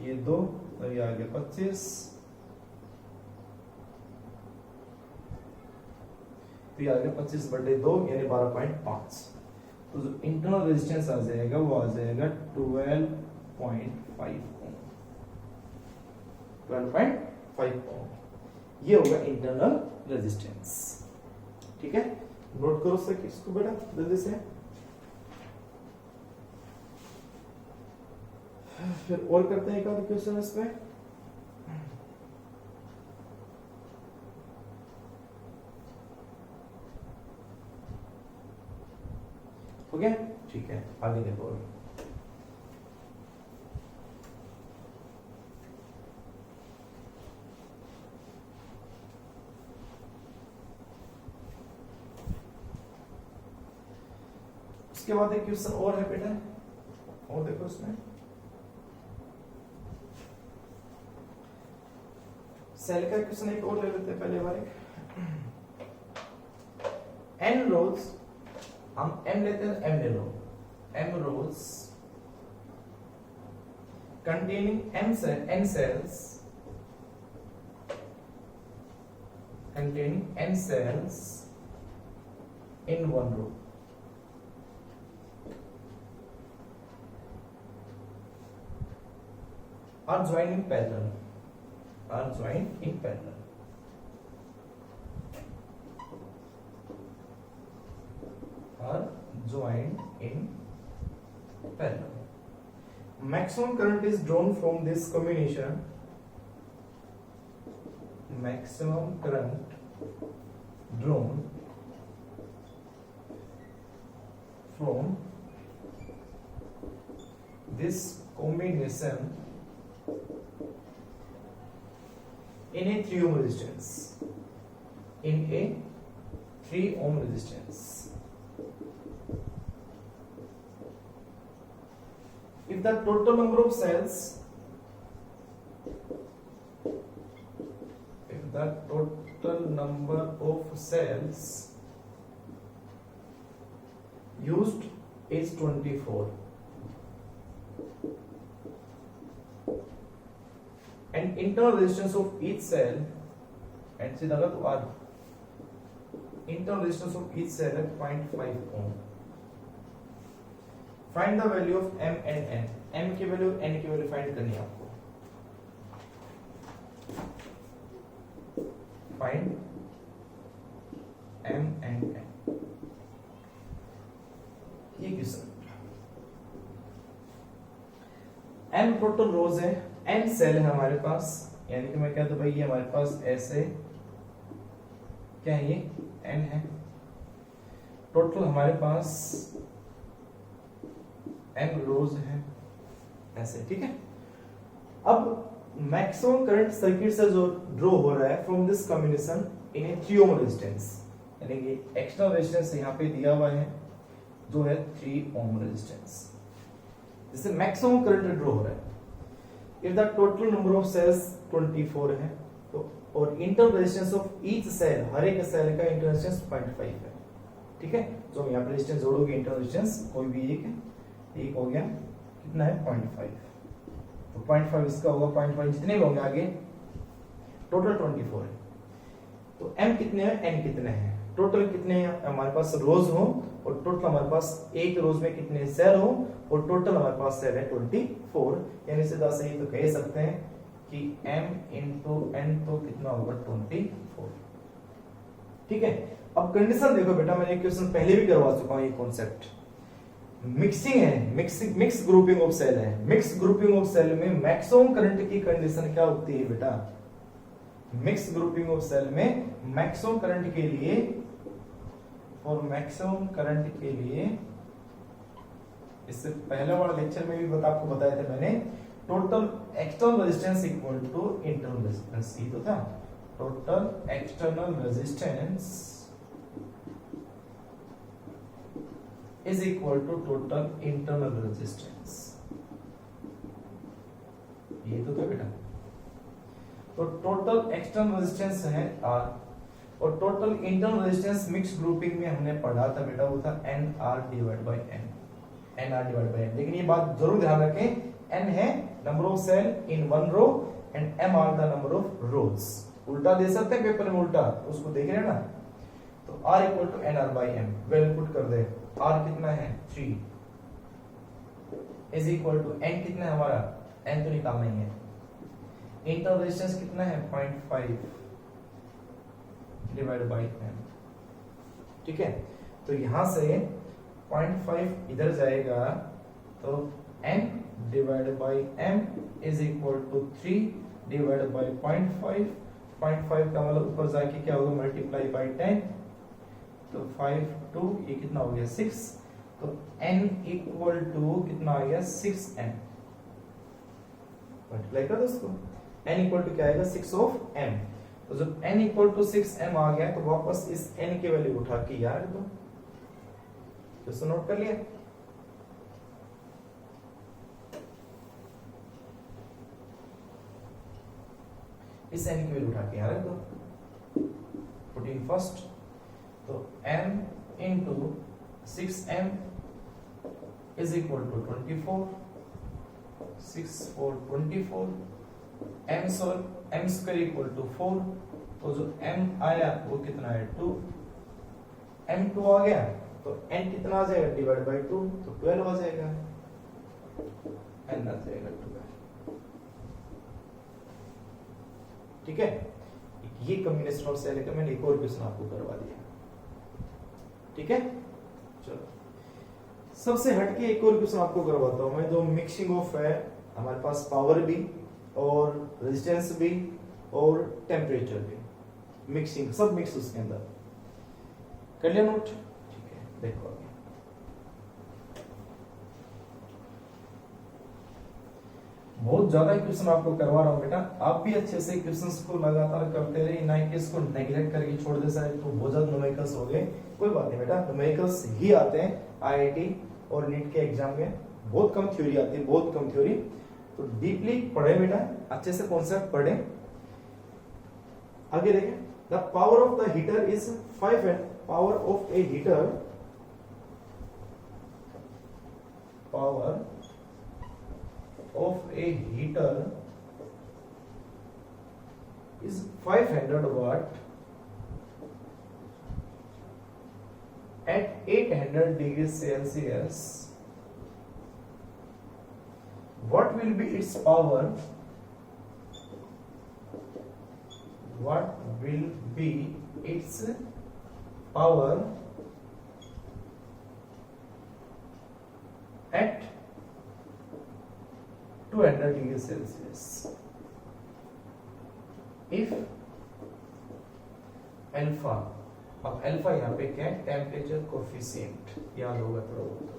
ये 2 और ये आ गया 25 तो ये आ गया 25/2 यानी 12.5 तो जो इंटरनल रेजिस्टेंस आ जाएगा वो आ जाएगा 12.5 ओम 12.5 ओम ये होगा इंटरनल रेजिस्टेंस। ठीक है नोट करो सर इसको बेटा जल्दी से। फिर और करते हैं एक आध क्वेश्चन इसमें हो गया। ठीक है आगे देखो उसके बाद एक क्वेश्चन और है बेटा और देखो इसमें सेल का क्वेश्चन एक और ले लेते हैं पहले बार n रोज हम m लेते हैं m ले लो m rose containing n cells containing n cells in one row are joined in parallel are joined in parallel are joined in parallel. Maximum current is drawn from this combination. Maximum current drawn from this combination in a 3 ohm resistance in a 3 ohm resistance if the total number of cells used is 24 and internal resistance of each cell and see the R internal resistance of each cell at 0.5 ohm. Find the value of m and n. m की value n की value find करनी है आपको। find m and n। ये question m total रोज है, n cell है हमारे पास, यानी कि मैं कहता भाई ये हमारे पास ऐसे क्या है, ये n है। टोटल हमारे पास n रोज है ऐसे, ठीक है। अब मैक्सिमम करंट सर्किट से जो ड्रॉ हो रहा है from this combination in A 3 ohm resistance, यानी कि एक्सटर्नल रेजिस्टेंस यहाँ पे दिया हुआ है जो है 3 ओम रेजिस्टेंस, जिससे मैक्सिमम करंट ड्रॉ हो रहा है। If the total number of cells 24 है तो और internal resistance of each cell, हर एक सेल का इंटरनल रेजिस्टेंस 0.5 है, ठीक है। तो हम यहाँ पे रेजिस्टेंस जोड़ोगे, इंटरनल रेजिस्टेंस कोई भी एक हो गया, कितना है 0.5, तो 0.5 इसका होगा, 0.5 जितने भी होंगे आगे टोटल 24 है। तो m कितने हैं, n कितने हैं, टोटल कितने हमारे पास रोज हो, और टोटल हमारे पास एक रोज में कितने सेल हो, और टोटल हमारे पास सेल है 24, यानी सीधा सही तो कह सकते हैं कि m इंटू n तो कितना होगा 24, ठीक है। अब कंडीशन देखो बेटा, मैंने क्वेश्चन पहले भी करवा चुका हूं, ये कॉन्सेप्ट मिक्सिंग है, मिक्स ग्रुपिंग ऑफ सेल है। मिक्स ग्रुपिंग ऑफ सेल में मैक्सिमम करंट की कंडीशन क्या होती है बेटा, मिक्स ग्रुपिंग ऑफ सेल में मैक्सिमम करंट के लिए, और मैक्सिमम करंट के लिए इससे पहले वाले लेक्चर में भी आपको बताया था मैंने, total external resistance equal to internal resistance, ये तो था total external resistance is equal to total internal resistance, ये तो था बेटा। तो टोटल एक्सटर्नल रेजिस्टेंस है R, और total internal resistance mix grouping में हमने पढ़ा था बेटा, वो था NR divide by N, NR divide by N। लेकिन ये बात जरूर ध्यान रखें, N है number of cell in one row and M are the number of rows. उल्टा दे सकते हैं पेपर में, उल्टा उसको देख रहे हैं ना। तो R equal to NR by M, well put कर दे। R कितना है 3 इज इक्वल टू N कितना है हमारा, N तो निकालना ही है। इंटरनल रेजिस्टेंस कितना है 0.5 डिवाइड बाय M, ठीक है। तो यहां से 0.5 इधर जाएगा, तो N divide by M is equal to 3 divide by 0.5, 0.5 का मतलब ऊपर जाके क्या होगा, मल्टीप्लाई बाय 10, तो 5 2 ये कितना हो गया 6, तो n इक्वल टू कितना आ गया 6m, मल्टीप्लाई कर दो इसको, n इक्वल टू क्या आएगा 6 ऑफ m। तो जब n इक्वल टू 6m आ गया तो वापस इस n की वैल्यू उठा के यार दो, तो नोट कर लिया। इस n की वैल्यू उठा के यार दो, पुटिंग फर्स्ट, तो m into 6m is equal to 24, 6 4 24, m square equal to 4, तो जो m आया वो कितना है 2, m2 आ गया तो n कितना आ जाएगा डिवाइड बाय 2, तो 12 आ जाएगा, n आ जाएगा 12, ठीक है। ये कॉम्बिनेशन ऑफ सेल का मैंने एक और क्वेश्चन आपको करवा दिया, ठीक है। चलो सबसे हटके एक और क्वेश्चन आपको करवाता हूं मैं, जो मिक्सिंग ऑफ है हमारे पास, पावर भी और रेजिस्टेंस भी और टेम्परेचर भी, मिक्सिंग सब मिक्स उसके अंदर कर लिया नोट, ठीक है। देखो आगे बहुत ज्यादा क्वेश्चन आपको करवा रहा हूं बेटा, आप भी अच्छे से क्वेश्चंस को लगातार करते रहिए, ना कि इसको नेग्लेक्ट करके छोड़ दे सारे, तो बहुत ज्यादा न्यूमेरिकल्स हो गए। कोई बात नहीं बेटा, न्यूमेरिकल्स ही आते हैं आईआईटी और नीट के एग्जाम में, बहुत कम थ्योरी आती है, बहुत कम थ्योरी। तो डीपली पढ़े बेटा, अच्छे से कॉन्सेप्ट पढ़े। आगे देखें, the power of the heater is 5 N, power of A heater, power of a heater is 500 watt at 800 degrees Celsius. What will be its power? What will be its power at 200 degree Celsius if alpha. अब alpha यहाँ पे क्या है? Temperature coefficient, याद होगा थोड़ा बहुत।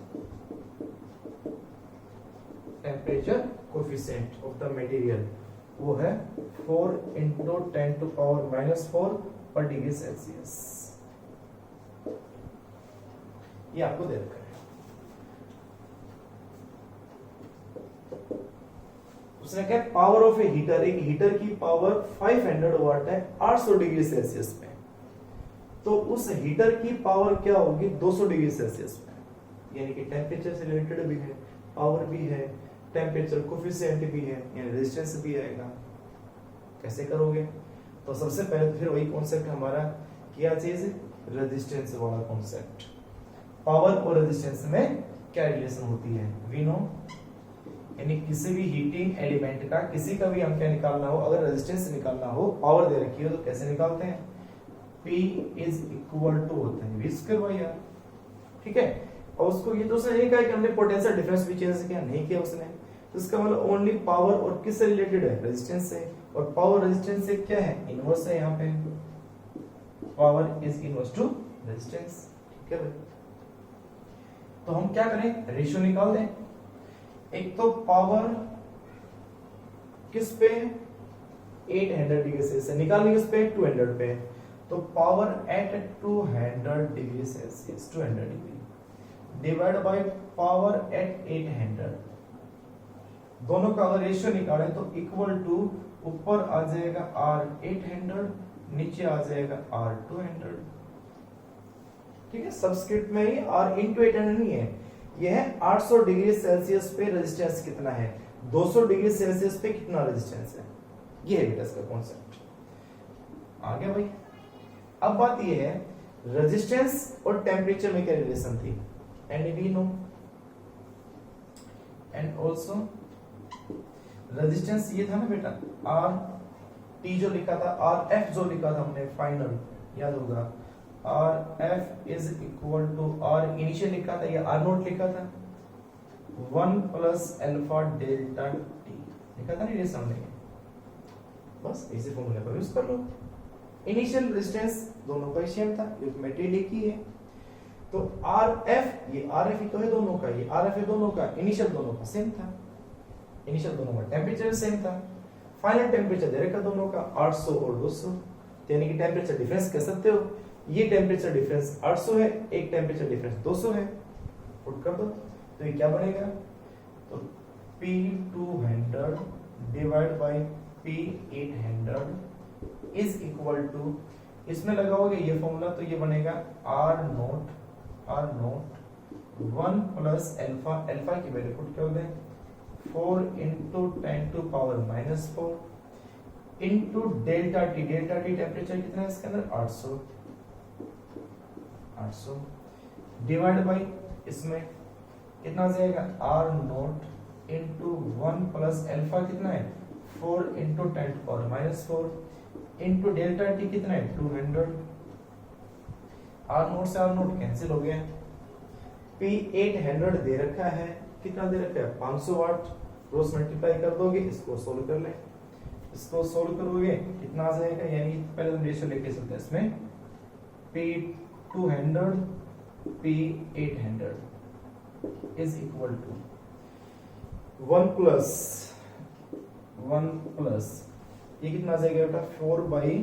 Temperature coefficient of the material वो है 4 इंटू 10 टू पावर -4 पर डिग्री सेल्सियस। ये आपको दे रखा है। उसने क्या, पावर ऑफ ए हीटर, एक हीटर की पावर 500 वाट है 800 डिग्री सेल्सियस में, तो उस हीटर की पावर क्या होगी 200 डिग्री सेल्सियस में। यानी कि टेम्परेचर से रिलेटेड भी है, पावर भी है, टेम्परेचर कोफिशिएंट भी है, यानी रेजिस्टेंस भी आएगा। कैसे करोगे? तो सबसे पहले तो फिर वही कॉन्सेप्ट हमारा, क्या चीज, रेजिस्टेंस वाला कॉन्सेप्ट। पावर और रेजिस्टेंस में क्या रिलेशन होती है? वी नो, यानी किसी भी हीटिंग एलिमेंट का किसी का भी हम क्या निकालना हो, अगर रेजिस्टेंस निकालना हो, पावर दे रखी हो, तो कैसे निकालते हैं? P इज इक्वल टू होता है V स्क्वायर बाई R, ठीक है। और उसको ये तो उसने नहीं कहा कि हमने पोटेंशियल डिफरेंस भी चेंज किया, नहीं किया उसने। तो इसका मतलब ओनली पावर और किससे रिलेटेड है? रेजिस्टेंस से। और पावर रेजिस्टेंस से क्या है? इनवर्स है यहाँ पे, power is inverse two resistance, ठीक है भाई। तो हम क्या करें? रेशियो निकाल दें। एक तो पावर किस पे? 800 डिग्री सेल्सियस, निकालनी किस पे? 200 पे। तो power at 200 degree Celsius, 200 degree divide by power at 800, दोनों का अगर रेशियो निकाले तो इक्वल टू, ऊपर आ जाएगा R 800, नीचे आ जाएगा R 200, ठीक है। सबस्क्रिप्ट में ही R इंटू 800 नहीं है, यह है 800 डिग्री सेल्सियस पे रेजिस्टेंस कितना है, 200 डिग्री सेल्सियस पे कितना रेजिस्टेंस है, ये है बेटा इसका कॉन्सेप्ट। आ गया भाई। अब बात ये है, रेजिस्टेंस और टेम्परेचर में क्या रिलेशन थी? And we know, and also resistance ये था ना बेटा, आर टी जो लिखा था, आर एफ जो लिखा था हमने फाइनल, याद होगा, R F is equal to R initial लिखा था या आर नोट लिखा था 1 प्लस अल्फा डेल्टा टी लिखा था ना, ये सामने बस इसी फॉर्मूले पर यूज कर लो। इनिशियल रेजिस्टेंस दोनों का सेम था, क्योंकि मटेरियल एक ही है। तो आर एफ, ये आर एफ ही तो है दोनों का, ये आर एफ है दोनों का, इनिशियल दोनों का सेम था, इनिशियल दोनों का टेम्परेचर सेम था, फाइनल टेम्परेचर दे रखा दोनों का 800 और 200, यानी कि टेम्परेचर डिफरेंस कह सकते हो। ये टेम्परेचर डिफरेंस 800 है, एक टेम्परेचर डिफरेंस 200 है, पुट कर दो तो ये क्या बनेगा? तो P200 divide by P800 is equal to, इसमें लगाओगे ये फॉर्मूला तो ये बनेगा R naught 1 plus alpha, alpha की वैल्यू पुट कर दें 4 into 10 to power -4 into delta T, delta T temperature कितना है इसके अंदर 800 डिवाइड बाई इसमें कितना आ जाएगा R naught into 1 plus alpha कितना है 4 into 10 to power -4 into delta T कितना है 200, R नोट से R नोट कैंसिल हो गया। P800 दे रखा है, कितना दे रखा है 500 वाट, क्रॉस मल्टीप्लाई कर दोगे, इसको सोल्व कर ले, इसको सोल्व करोगे कितना आ जाएगा, यानी पहले हम रेशियो लेके चलते हैं इसमें, P200 P800 is equal to 1 plus ये कितना आ जाएगा बेटा 4 बाई,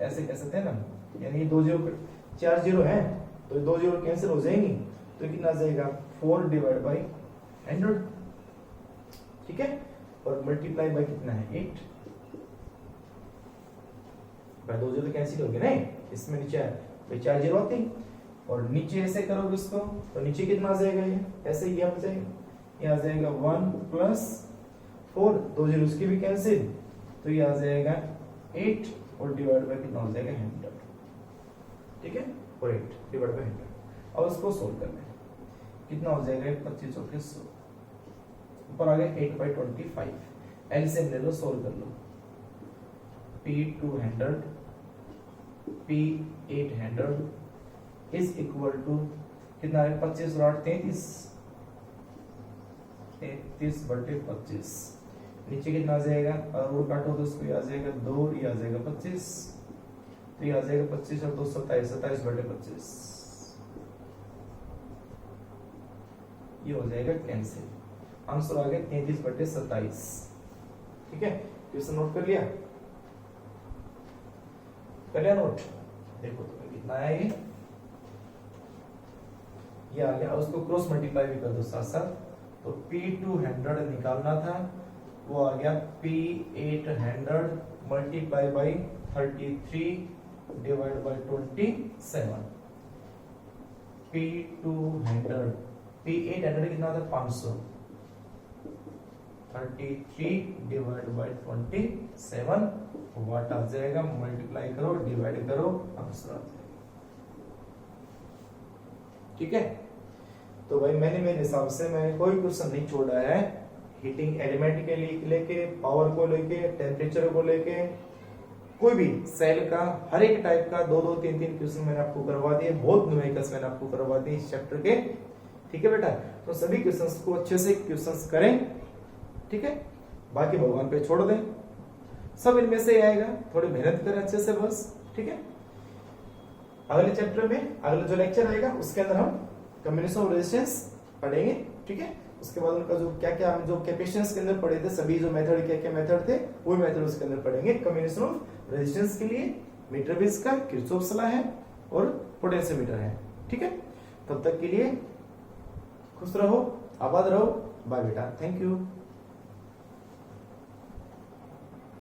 ऐसे कह सकते हैं ना, यानी 2 जीरो 4 जीरो है तो 2 जीरो कैंसिल हो जाएंगी, तो कितना आ जाएगा 4 डिवाइड बाई 100, ठीक है, और मल्टीप्लाई बाई कितना है 8, भाई 2 जीरो कैंसिल हो गए नहीं, इसमें नीचे भाई 4 जीरो आती, और नीचे ऐसे करोगे इसको तो नीचे कितना आ जाएगा, ये ऐसे ही आ जाएगा, ये आ जाएगा 1 प्लस 4, 2 जीरो उसकी भी कैंसिल, तो ये आ जाएगा 8 और डिवाइड बाय कितना हो जाएगा 100, ठीक है, और 8 डिवाइड बाय 100। अब इसको सोल्व करना है, कितना हो जाएगा 25 और 100, ऊपर आ गया 8/25, एलसीएम ले लो, सोल्व कर लो, P200 P800 is equal to कितना है 25 और 8 33 33/25 नीचे कितना आ जाएगा और काटो तो उसको आ जाएगा 2 ये आ जाएगा 25 तो ये आ जाएगा 25 और 2 27 27/25 ये हो जाएगा कैंसिल आंसर आ गया 33/27 ठीक है क्वेश्चन नोट कर लिया नोट देखो तो कितना है ये आ गया उसको क्रॉस मल्टीप्लाई भी कर दो साथ साथ तो P200 निकालना था वो आ गया P800 multiply by 33 divide by 27 P800 कितना था 500 33 डिवाइड बाई 27 वाट आ जाएगा मल्टीप्लाई करो डिवाइड करो आंसर आ जाएगा ठीक है तो भाई मैंने मेरे हिसाब से मैंने कोई क्वेश्चन नहीं छोड़ा है हीटिंग एलिमेंट के लिए लेके पावर को लेके टेम्परेचर को लेके कोई भी सेल का हर एक टाइप का 2 2 3 3 क्वेश्चन मैंने आपको करवा दिए बहुत न्यूमेरिकल्स मैंने आपको करवा दिए इस चैप्टर के ठीक है बेटा तो सभी क्वेश्चंस को अच्छे से क्वेश्चंस करें ठीक है बाकी भगवान पे छोड़ दें सब इनमें से आएगा थोड़ी मेहनत करें अच्छे से बस ठीक है अगले चैप्टर में अगला जो लेक्चर आएगा उसके अंदर हम कम्युनिकेशन ऑफ रेजिस्टेंस पढ़ेंगे ठीक है उसके बाद उनका जो क्या क्या हम जो कैपेसिटेंस के अंदर पढ़े थे सभी जो मेथड क्या क्या मेथड थे वो मेथड उसके अंदर पढ़ेंगे कम्युनिकेशन ऑफ रेजिस्टेंस के लिए मीटर बेस का किरचॉफ लॉ है और पोटेंशियोमीटर है ठीक है तब तक के लिए खुश रहो आबाद रहो बाय बेटा थैंक यू